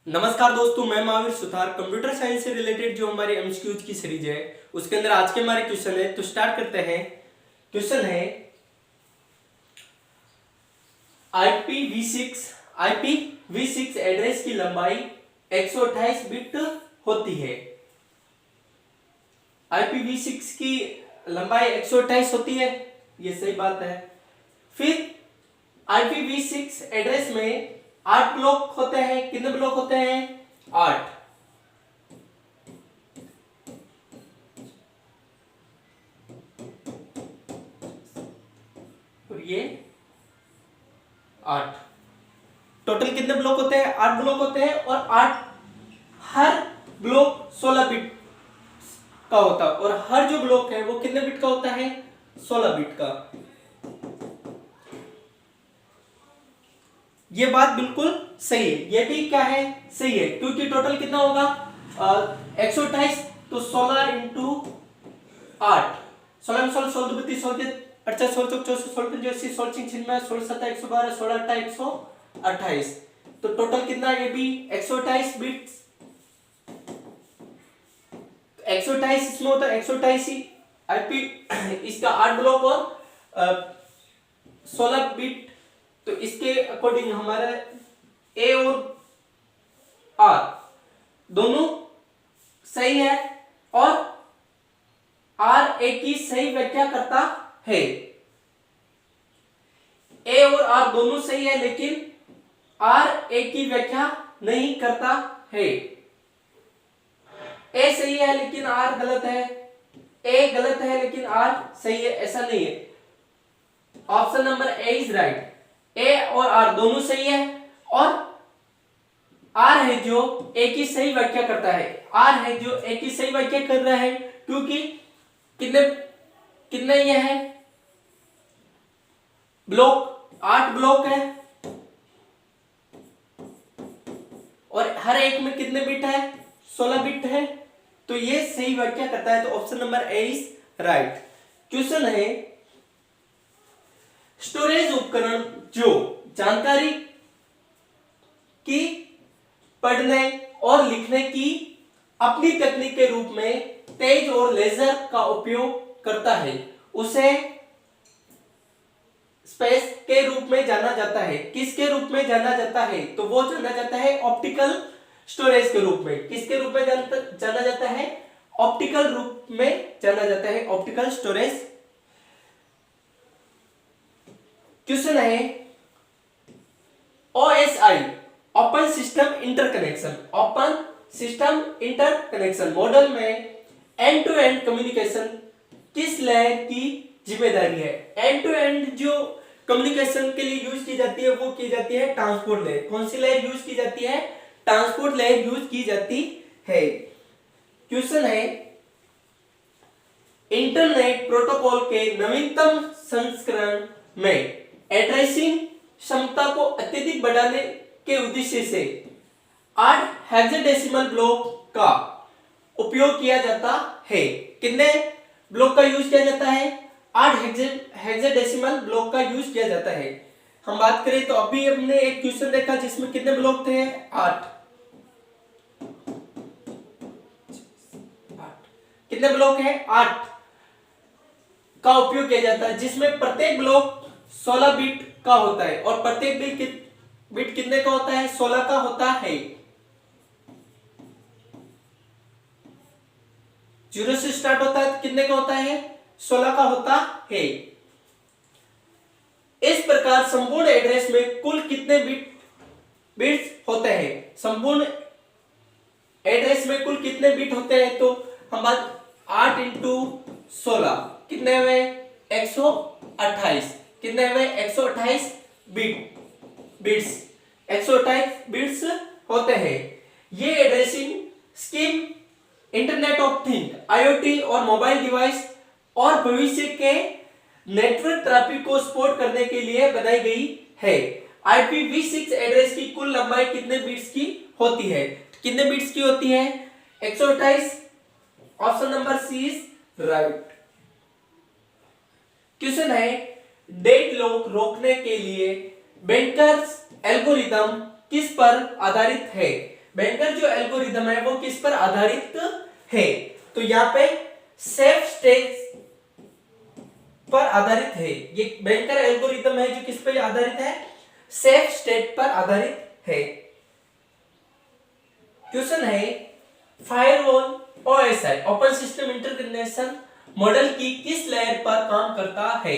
नमस्कार दोस्तों, मैं महावीर सुथार। कंप्यूटर साइंस से रिलेटेड जो हमारी एमसीक्यूज की सीरीज है उसके अंदर आज के हमारे क्वेश्चन है, तो स्टार्ट करते हैं। क्वेश्चन है IPv6 एड्रेस की लंबाई 128 बिट होती है। IPv6 की लंबाई 128 होती है, ये सही बात है। फिर IPv6 एड्रेस में 8 ब्लॉक होते हैं। कितने ब्लॉक होते हैं? 8। और ये 8 टोटल कितने ब्लॉक होते हैं? 8 ब्लॉक होते हैं। और 8 हर ब्लॉक 16 बिट का होता है। और हर जो ब्लॉक है वो कितने बिट का होता है? 16 बिट का। ये बात बिल्कुल सही है। ये भी क्या है? सही है, क्योंकि टोटल कितना होगा? 128, तो 16 इंटू 8, 16 16 16 2 32 16 48 16 64 16 85 16 96 16 17 112 16 18 128। तो टोटल कितना? ये भी 128 बिट्स। 128 इसमें होता है 128 ही आईपी इसका 8 ब्लॉक और 16 बिट। तो इसके अकॉर्डिंग हमारा ए और आर दोनों सही है और आर ए की सही व्याख्या करता है। ए और आर दोनों सही है, लेकिन आर ए की व्याख्या नहीं करता है। ए सही है लेकिन आर गलत है, ए गलत है लेकिन आर सही है, ऐसा नहीं है। Option number A is right. A और आर दोनों सही है और आर है जो ए की सही व्याख्या करता है। आर है जो ए की सही व्याख्या कर रहा है, क्योंकि कितने कितने ये है ब्लॉक? 8 ब्लॉक है और हर एक में कितने बिट है? 16 बिट है। तो ये सही व्याख्या करता है। तो option number A is right. Question है स्टोरेज उपकरण जो जानकारी की पढ़ने और लिखने की अपनी तकनीक के रूप में तेज और लेजर का उपयोग करता है, उसे स्पेस के रूप में जाना जाता है। किसके रूप में जाना जाता है? तो वो जाना जाता है ऑप्टिकल स्टोरेज के रूप में। किसके रूप में जाना जाता है? ऑप्टिकल रूप में जाना जाता है, ऑप्टिकल स्टोरेज। क्वेश्चन है OSI open system interconnection. Open system interconnection model में एंड टू एंड कम्युनिकेशन किस लेयर की जिम्मेदारी है? एंड टू एंड जो कम्युनिकेशन के लिए यूज की जाती है वो की जाती है ट्रांसपोर्ट लेयर। कौन सी लेयर यूज की जाती है? ट्रांसपोर्ट लेयर यूज की जाती है। क्वेश्चन है इंटरनेट प्रोटोकॉल के नवीनतम संस्करण में एड्रेसिंग क्षमता को अत्यधिक बढ़ाने के उद्देश्य से 8 हेक्साडेसिमल ब्लॉक का उपयोग किया जाता है। कितने ब्लॉक का यूज किया जाता है? 8 हेक्साडेसिमल ब्लॉक का यूज किया जाता है। हम बात करें तो अभी हमने एक क्वेश्चन देखा जिसमें कितने ब्लॉक थे? 8। कितने ब्लॉक है? 8 का उपयोग किया जाता है, जिसमें प्रत्येक ब्लॉक 16 बिट का होता है और प्रत्येक बिट कितने का होता है? 16 का होता है। 0 से स्टार्ट होता है, कितने का होता है? 16 का होता है। इस प्रकार संपूर्ण एड्रेस में कुल कितने बिट्स होते हैं? संपूर्ण एड्रेस में कुल कितने बिट होते हैं? तो हम बात 8 इंटू 16 कितने हुए? 128। कितने हुए? 128 बिट्स 128 बिट्स होते हैं। ये addressing scheme internet of thing, IoT और मोबाइल डिवाइस और भविष्य के नेटवर्क ट्रैफिक को सपोर्ट करने के लिए बनाई गई है। IPv6 एड्रेस की कुल लंबाई कितने बिट्स की होती है? कितने बिट्स की होती है? 128। Option number C is right. Question है डेडलॉक रोकने के लिए बेंकर्स एल्गोरिथम किस पर आधारित है? बैंकर जो एल्गोरिदम है वो किस पर आधारित है, तो यहाँ पे सेफ स्टेट पर आधारित है। ये बैंकर एल्गोरिदम है जो किस पर आधारित है, सेफ स्टेट पर आधारित है। क्वेश्चन है firewall OSI open system interconnection model की किस लेयर पर काम करता है।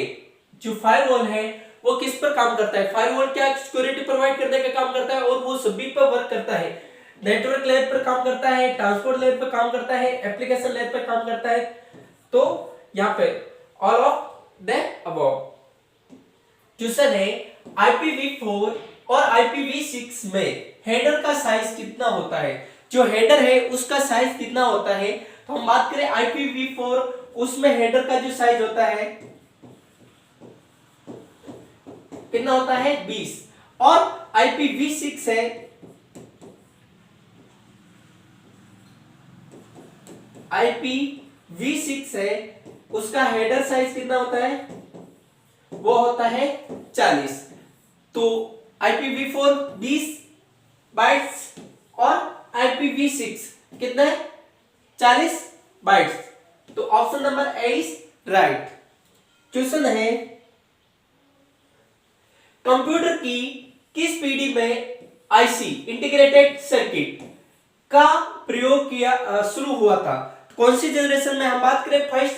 जो फायरवॉल है वो किस पर काम करता है, फायरवॉल क्या सिक्योरिटी प्रोवाइड करने का काम करता है और वो सभी पर वर्क करता है। नेटवर्क लेयर पर काम करता है, ट्रांसपोर्ट लेयर पर काम करता है, एप्लीकेशन लेयर पर काम करता है। तो यहाँ पे all of the above. Question है IPv4 और IPv6 में हेडर का साइज कितना होता है। जो हेडर है उसका साइज कितना होता है, तो हम बात करें IPv4 उसमें हेडर का जो साइज होता है कितना होता है 20, और IPv6 है IPv6 है उसका हेडर साइज कितना होता है, वो होता है 40। तो IPv4 20 बाइट्स और IPv6 कितना है 40 बाइट्स। तो option number A is right. Question है कंप्यूटर की किस पीढ़ी में आईसी इंटीग्रेटेड सर्किट का प्रयोग किया शुरू हुआ था। कौन सी जनरेशन में हम बात करें, फर्स्ट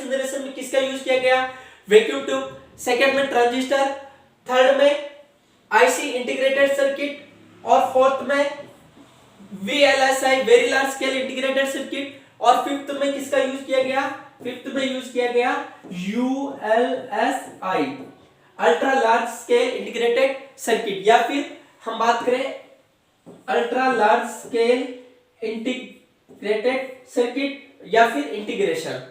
जनरेशन में किसका यूज किया गया, वैक्यूम ट्यूब, सेकंड में ट्रांजिस्टर, थर्ड में आईसी इंटीग्रेटेड सर्किट, और फोर्थ में VLSI very large scale integrated circuit, और फिफ्थ में किसका यूज किया गया, फिफ्थ में यूज किया गया ULSI ultra large scale integrated circuit, या फिर हम बात करें ultra large scale integrated circuit या फिर इंटीग्रेशन।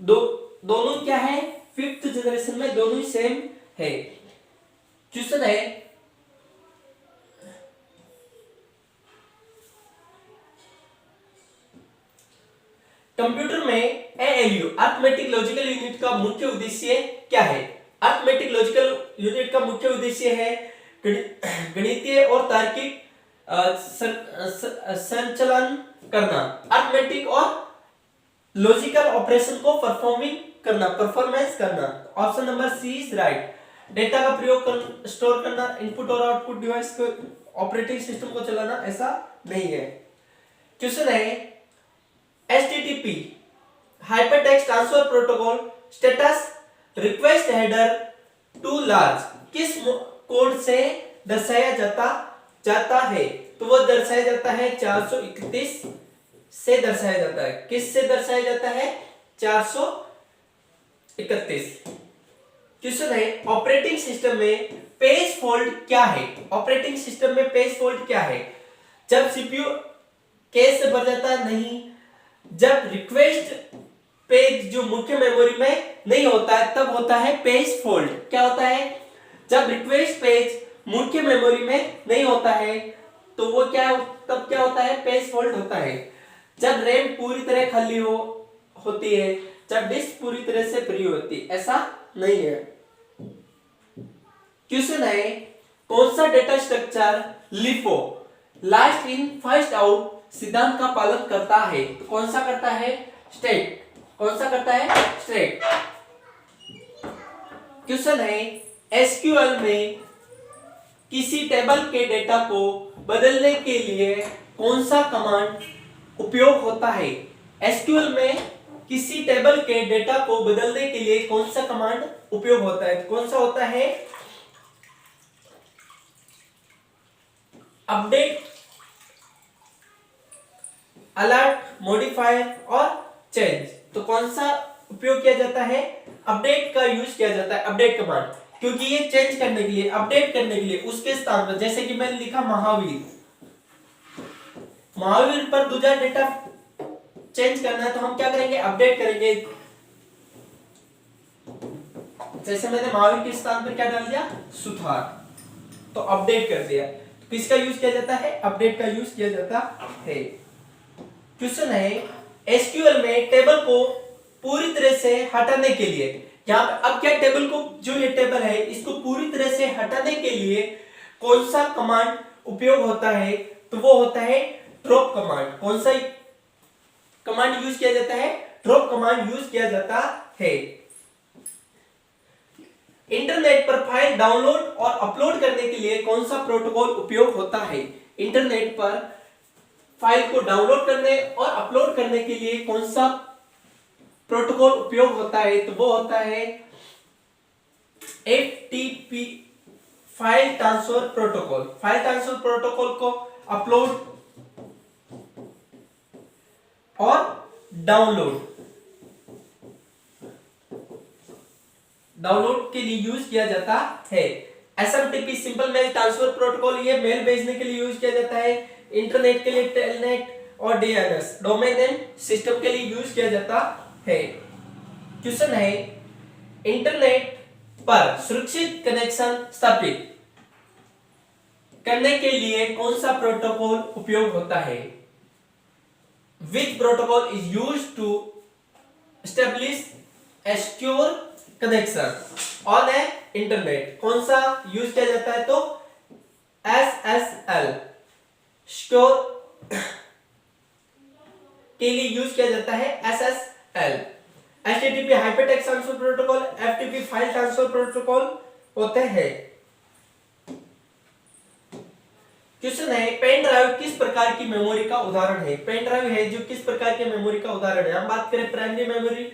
दोनों क्या है, फिफ्थ जनरेशन में दोनों ही सेम है। क्वेश्चन है कंप्यूटर में ALU अरिथमेटिक लॉजिकल यूनिट का मुख्य उद्देश्य क्या है। अरिथमेटिक लॉजिकल यूनिट का मुख्य उद्देश्य है गणितीय और तार्किक संचालन करना, अरिथमेटिक और लॉजिकल ऑपरेशन को परफॉर्मेंस करना। Option number C is right. Data का प्रयोग स्टोर करना, इनपुट और आउटपुट डिवाइस को ऑपरेटिंग सिस्टम को चलाना, ऐसा नहीं है। क्वेश्चन है HTTP hypertext transfer protocol status request header too large किस कोड से दर्शाया जाता है, तो वो दर्शाया जाता है 431 से दर्शाया जाता है। किस से दर्शाया जाता है, 431। क्वेश्चन है ऑपरेटिंग सिस्टम में पेज फॉल्ट क्या है। ऑपरेटिंग सिस्टम में पेज फॉल्ट क्या है, जब CPU कैश से भर जाता है, नहीं, जब रिक्वेस्ट पेज जो मुख्य मेमोरी में नहीं होता है तब होता है पेज फॉल्ट। क्या होता है, जब रिक्वेस्ट पेज मुख्य मेमोरी में नहीं होता है तो वो तब क्या होता है, पेज फॉल्ट होता है। जब रैम पूरी तरह खाली होती है, जब डिस्क पूरी तरह से फ्री होती है, ऐसा नहीं है। क्वेश्चन है कौन सा data structure LIFO last in first out सिद्धांत का पालन करता है, तो कौन सा करता है, स्टेट। कौन सा करता है, स्टेट। क्वेश्चन है SQL में किसी टेबल के डेटा को बदलने के लिए कौन सा कमांड उपयोग होता है। SQL में किसी टेबल के डेटा को बदलने के लिए कौन सा कमांड उपयोग होता है, तो कौन सा होता है, अपडेट, अलर्ट, मॉडिफायर और चेंज। तो कौन सा उपयोग किया जाता है, अपडेट का यूज किया जाता है, अपडेट कमांड, क्योंकि ये चेंज करने के लिए, अपडेट करने के लिए उसके स्थान पर, जैसे कि मैंने लिखा महावीर पर दूसरा डेटा चेंज करना है तो हम क्या करेंगे, अपडेट करेंगे। जैसे मैंने महावीर के स्थान पर क्या डाल दिया, सुथार, तो अपडेट कर दिया। तो किसका यूज किया जाता है, अपडेट का यूज किया जाता है। क्वेश्चन है SQL में टेबल को पूरी तरह से हटाने के लिए, यहाँ पे अब क्या टेबल को, जो ये टेबल है इसको पूरी तरह से हटाने के लिए कौन सा कमांड उपयोग होता है, तो वो होता है ड्रॉप कमांड। कौन सा कमांड यूज किया जाता है? ड्रॉप कमांड यूज किया जाता है। इंटरनेट पर फाइल डाउनलोड और अपलोड करने के लिए कौन सा प्रोटोकॉल उपयोग होता है? इंटरनेट पर फाइल को डाउनलोड करने और अपलोड करने के लिए कौन सा प्रोटोकॉल उपयोग होता है? तो वो होता है FTP, file transfer protocol. File transfer protocol को अपलोड और डाउनलोड के लिए यूज किया जाता है। SMTP, simple mail transfer protocol, ये मेल भेजने के लिए यूज किया जाता है। इंटरनेट के लिए टेलनेट और DNS, डोमेन नेम सिस्टम के लिए यूज किया जाता है। क्वेश्चन है, इंटरनेट पर सुरक्षित कनेक्शन स्थापित करने के लिए कौन सा प्रोटोकॉल उपयोग होता है? Which protocol is used to establish a secure connection on a internet? कौन सा यूज किया जाता है? तो SSL, सिक्योर के लिए यूज किया जाता है SSL। HTTP, hypertext transfer protocol, FTP, file transfer protocol होते हैं। क्वेश्चन है, पेन ड्राइव किस प्रकार की मेमोरी का उदाहरण है? पेन ड्राइव है जो किस प्रकार के मेमोरी का उदाहरण है? हम बात करें प्राइमरी मेमोरी,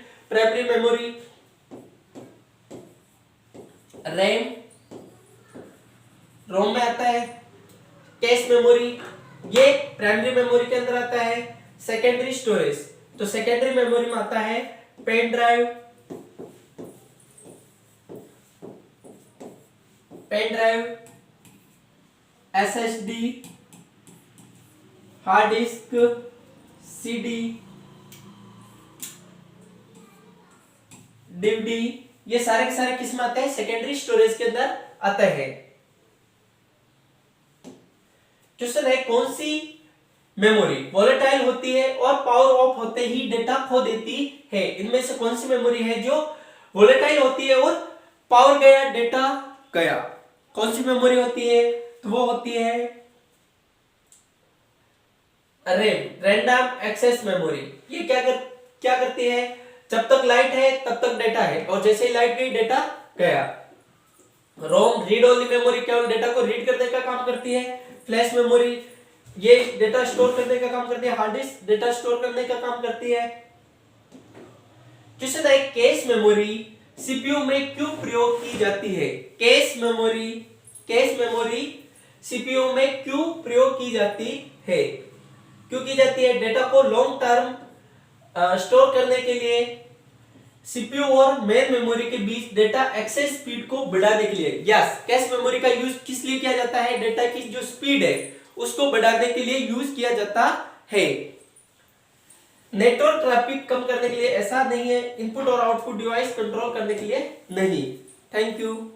रैम, रोम में आता है। कैश मेमोरी, ये प्राइमरी मेमोरी के अंदर आता है। सेकेंडरी स्टोरेज, तो सेकेंडरी मेमोरी में आता है pen drive, SSD, hard disk, CD, DVD, ये सारे के सारे किस में आते हैं? सेकेंडरी स्टोरेज के अंदर आते हैं। क्वेश्चन है, कौन सी मेमोरी वोलेटाइल होती है और पावर ऑफ होते ही डेटा खो देती है? इनमें से कौन सी मेमोरी है जो वोलेटाइल होती है और पावर गया डेटा गया? कौन सी मेमोरी होती है? तो वो होती है रैम, रैंडम एक्सेस मेमोरी। ये क्या करती है? जब तक लाइट है तब तक डेटा है और जैसे ही लाइट गई डेटा गया। रोम, रीड ओनली मेमोरी, केवल डेटा को रीड करने का काम करती है। फ्लैश मेमोरी, ये डेटा स्टोर करने का काम करती है। हार्ड डिस्क डेटा स्टोर करने का काम करती है। क्वेश्चन है, कैश मेमोरी सीपीयू में क्यों प्रयोग की जाती है? कैश मेमोरी सीपीयू में क्यों प्रयोग की जाती है? क्यों की जाती है? डेटा को लॉन्ग टर्म स्टोर करने के लिए, सीपीयू और मेन मेमोरी के बीच डेटा एक्सेस स्पीड को बढ़ाने के लिए। यस, कैश मेमोरी का यूज किस लिए किया जाता है? डेटा की जो स्पीड है उसको बढ़ाने के लिए यूज किया जाता है। नेटवर्क ट्रैफिक कम करने के लिए ऐसा नहीं है। इनपुट और आउटपुट डिवाइस कंट्रोल करने के लिए नहीं। Thank you.